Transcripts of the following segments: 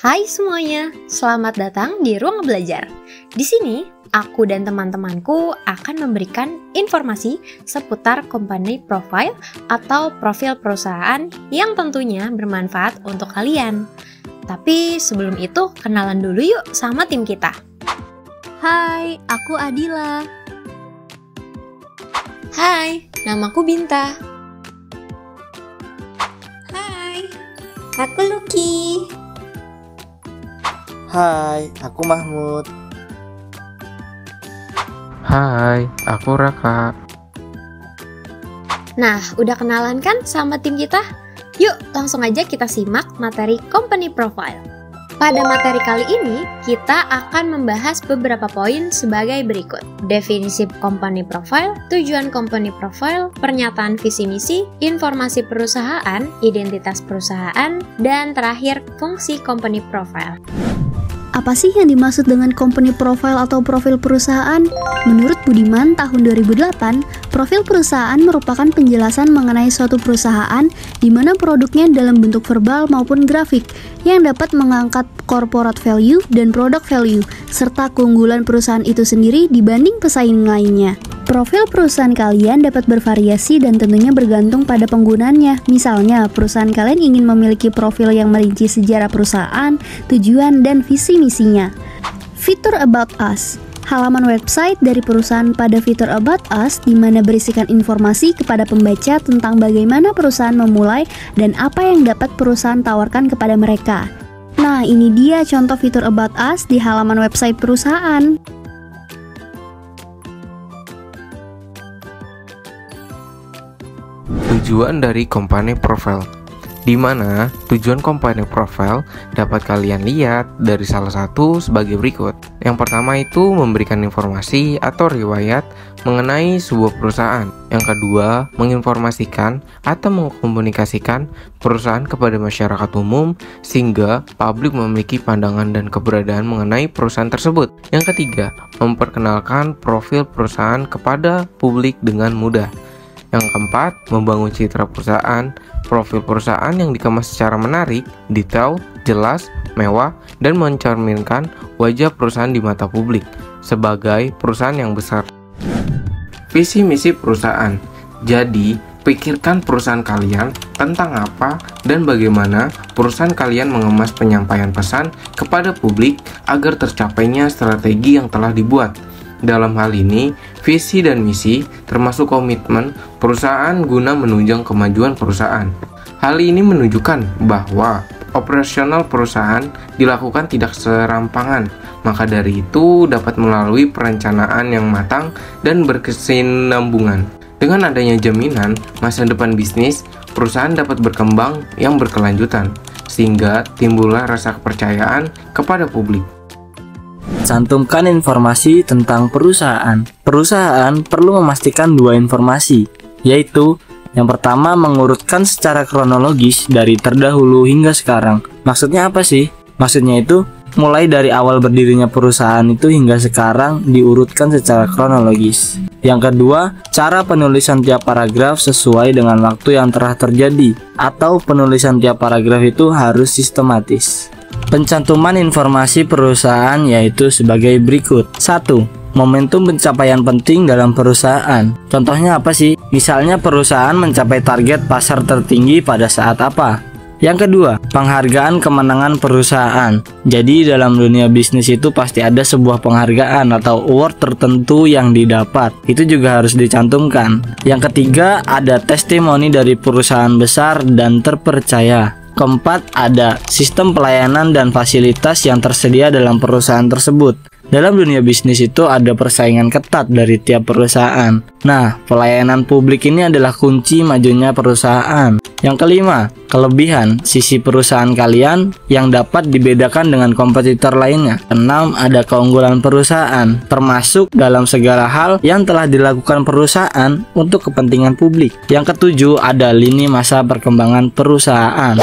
Hai semuanya, selamat datang di Ruang Belajar. Di sini, aku dan teman-temanku akan memberikan informasi seputar company profile atau profil perusahaan yang tentunya bermanfaat untuk kalian. Tapi sebelum itu, kenalan dulu yuk sama tim kita. Hai, aku Adila. Hai, namaku Binta. Hai, aku Lucky. Hai, aku Mahmud. Hai, aku Raka. Nah, udah kenalan kan sama tim kita? Yuk, langsung aja kita simak materi company profile. Pada materi kali ini, kita akan membahas beberapa poin sebagai berikut. Definisi company profile, tujuan company profile, pernyataan visi misi, informasi perusahaan, identitas perusahaan, dan terakhir fungsi company profile. Apa sih yang dimaksud dengan company profile atau profil perusahaan? Menurut Budiman tahun 2008, profil perusahaan merupakan penjelasan mengenai suatu perusahaan di mana produknya dalam bentuk verbal maupun grafik yang dapat mengangkat corporate value dan product value serta keunggulan perusahaan itu sendiri dibanding pesaing lainnya. Profil perusahaan kalian dapat bervariasi dan tentunya bergantung pada penggunanya. Misalnya, perusahaan kalian ingin memiliki profil yang merinci sejarah perusahaan, tujuan, dan visi misinya. Fitur About Us. Halaman website dari perusahaan pada fitur About Us di mana berisikan informasi kepada pembaca tentang bagaimana perusahaan memulai dan apa yang dapat perusahaan tawarkan kepada mereka. Nah, ini dia contoh fitur About Us di halaman website perusahaan. Tujuan dari company profile, di mana tujuan company profile dapat kalian lihat dari salah satu sebagai berikut. Yang pertama itu memberikan informasi atau riwayat mengenai sebuah perusahaan. Yang kedua, menginformasikan atau mengkomunikasikan perusahaan kepada masyarakat umum sehingga publik memiliki pandangan dan keberadaan mengenai perusahaan tersebut. Yang ketiga, memperkenalkan profil perusahaan kepada publik dengan mudah. Yang keempat, membangun citra perusahaan, profil perusahaan yang dikemas secara menarik, detail, jelas, mewah, dan mencerminkan wajah perusahaan di mata publik sebagai perusahaan yang besar. Visi misi perusahaan. Jadi, pikirkan perusahaan kalian tentang apa dan bagaimana perusahaan kalian mengemas penyampaian pesan kepada publik agar tercapainya strategi yang telah dibuat. Dalam hal ini, visi dan misi termasuk komitmen perusahaan guna menunjang kemajuan perusahaan. Hal ini menunjukkan bahwa operasional perusahaan dilakukan tidak serampangan, maka dari itu dapat melalui perencanaan yang matang dan berkesinambungan. Dengan adanya jaminan masa depan bisnis, perusahaan dapat berkembang yang berkelanjutan, sehingga timbullah rasa kepercayaan kepada publik. Cantumkan informasi tentang perusahaan. Perusahaan perlu memastikan dua informasi, yaitu yang pertama mengurutkan secara kronologis dari terdahulu hingga sekarang. Maksudnya apa sih? Maksudnya itu mulai dari awal berdirinya perusahaan itu hingga sekarang diurutkan secara kronologis. Yang kedua, cara penulisan tiap paragraf sesuai dengan waktu yang telah terjadi, atau penulisan tiap paragraf itu harus sistematis. Pencantuman informasi perusahaan yaitu sebagai berikut. 1. Momentum pencapaian penting dalam perusahaan. Contohnya apa sih? Misalnya perusahaan mencapai target pasar tertinggi pada saat apa? Yang kedua, penghargaan kemenangan perusahaan. Jadi dalam dunia bisnis itu pasti ada sebuah penghargaan atau award tertentu yang didapat. Itu juga harus dicantumkan. Yang ketiga, ada testimoni dari perusahaan besar dan terpercaya. Keempat, ada sistem pelayanan dan fasilitas yang tersedia dalam perusahaan tersebut. Dalam dunia bisnis itu ada persaingan ketat dari tiap perusahaan. Nah, pelayanan publik ini adalah kunci majunya perusahaan. Yang kelima, kelebihan sisi perusahaan kalian yang dapat dibedakan dengan kompetitor lainnya. Keenam, ada keunggulan perusahaan, termasuk dalam segala hal yang telah dilakukan perusahaan untuk kepentingan publik. Yang ketujuh, ada lini masa perkembangan perusahaan.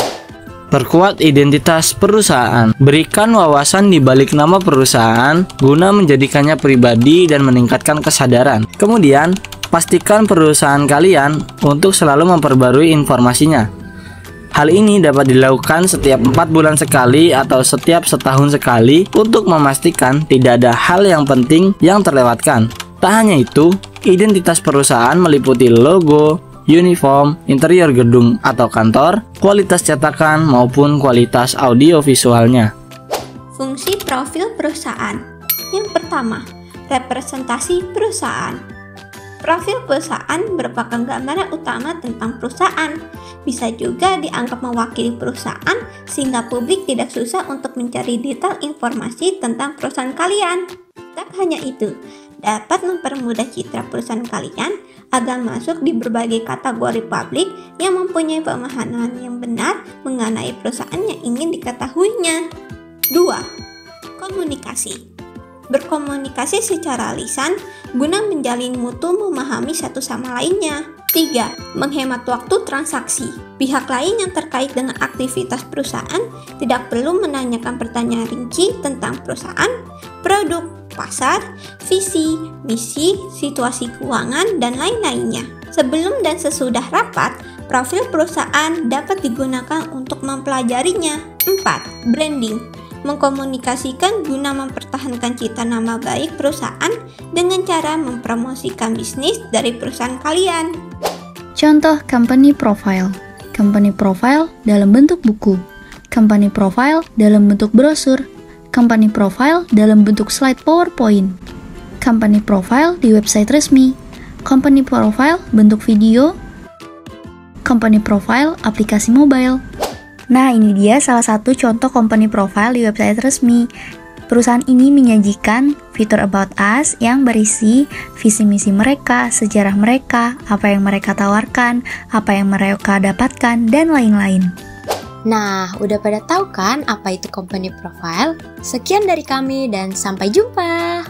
Perkuat identitas perusahaan. Berikan wawasan di balik nama perusahaan guna menjadikannya pribadi dan meningkatkan kesadaran. Kemudian, pastikan perusahaan kalian untuk selalu memperbarui informasinya. Hal ini dapat dilakukan setiap 4 bulan sekali atau setiap setahun sekali untuk memastikan tidak ada hal yang penting yang terlewatkan. Tak hanya itu, identitas perusahaan meliputi logo, uniform, interior gedung atau kantor, kualitas cetakan maupun kualitas audio visualnya. Fungsi profil perusahaan. Yang pertama, representasi perusahaan. Profil perusahaan merupakan gambaran utama tentang perusahaan. Bisa juga dianggap mewakili perusahaan sehingga publik tidak susah untuk mencari detail informasi tentang perusahaan kalian. Tak hanya itu, dapat mempermudah citra perusahaan kalian agar masuk di berbagai kategori publik yang mempunyai pemahaman yang benar mengenai perusahaan yang ingin diketahuinya. 2. Komunikasi. Berkomunikasi secara lisan guna menjalin mutu memahami satu sama lainnya. 3. Menghemat waktu transaksi. Pihak lain yang terkait dengan aktivitas perusahaan tidak perlu menanyakan pertanyaan rinci tentang perusahaan, produk, pasar, visi, misi, situasi keuangan, dan lain-lainnya. Sebelum dan sesudah rapat, profil perusahaan dapat digunakan untuk mempelajarinya. 4. Branding. Mengkomunikasikan guna mempertahankan citra nama baik perusahaan dengan cara mempromosikan bisnis dari perusahaan kalian. Contoh company profile. Company profile dalam bentuk buku. Company profile dalam bentuk brosur. Company profile dalam bentuk slide PowerPoint. Company profile di website resmi. Company profile bentuk video. Company profile aplikasi mobile. Nah, ini dia salah satu contoh company profile di website resmi. Perusahaan ini menyajikan fitur About Us yang berisi visi misi mereka, sejarah mereka, apa yang mereka tawarkan, apa yang mereka dapatkan, dan lain-lain. Nah, udah pada tahu kan apa itu company profile? Sekian dari kami dan sampai jumpa.